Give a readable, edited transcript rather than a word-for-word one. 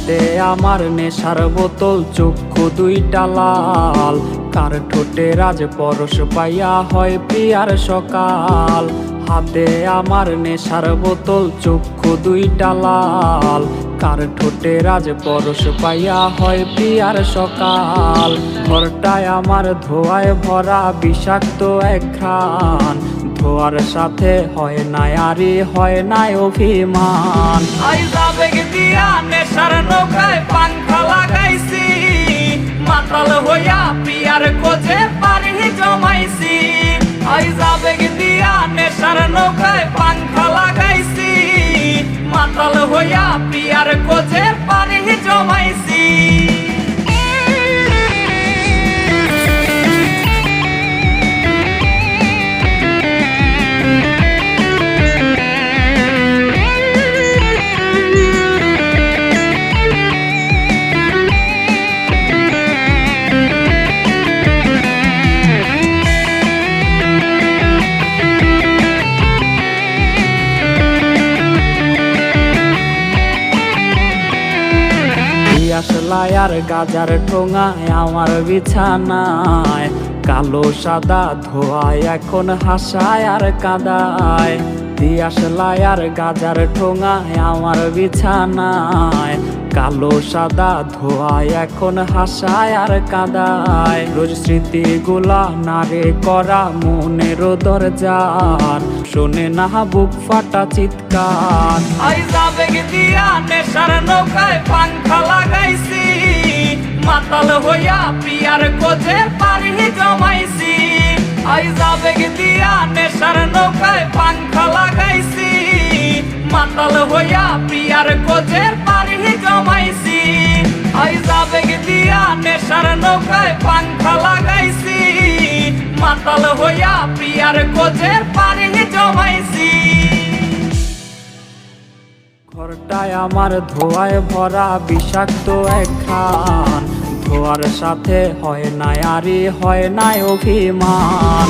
হাতে আমার নেশার বোতল, চক্ষু দুইটা লাল। কার ঠোঁটে রাজ পরশ পাইয়া হয় প্রিয়ার সকাল। হাতে আমার নেশার বোতল, চক্ষু দুইটা লাল। কার ঠোঁটে রাজ পরশ পাইয়া হয় প্রিয়ার সকাল। ঘরটায় আমার ধোঁয়ায় ভরা বিষাক্ত এক ঘ্রাণ। ধোয়ার সাথে হয় নাই আরি হয় নাই অভিমান। আইজা বেগ দিয়া নেশার নৌকায় পাংখা লাগাইছি, মাতাল হইয়া প্রিয়ার খোঁজে পারি জমাইছি। আইজা বেগ দিয়া নেশার নৌকায় পাংখা লাগাইছি, মাতাল হইয়া প্রিয়ার খোঁজে পারি জমাইছি। আসলাই আর গাজার ঠোঙায় আমার বিছানায়, কালো সাদা ধোয়ায় এখন হাসায় আর কাদায়। দিয়াশলাই আর গাজার ঠোঙায় আমার বিছানায়, কালো সাদা ধোয়ায় এখন হাসায় আর কাদায়। রোজ স্মৃতিগুলা নারে করা মনের দরজার, শোনে না বুক ফাটা চিৎকার। আইজা বেগ দিয়া নেশার নৌকায় পাংখা লাগাইছি, মাতাল হইয়া প্রিয়ার খোঁজে পারি জমাইছি। আইজা বেগ দিয়া নেশার নৌকায় পাংখা লাগাইছি, মাতাল হইয়া প্রিয়ার খোঁজে পারি জমাইছি। আইজা বেগ দিয়া নেশার নৌকায় পাংখা লাগাইছি, মাতাল হইয়া প্রিয়ার খোঁজে পারি জমাইছি। ঘরটায় আমার ধোঁয়ায় ভরা বিষাক্ত এক ঘ্রাণ। ধোয়ার সাথে হয় নাই আরি হয় নাই অভিমান।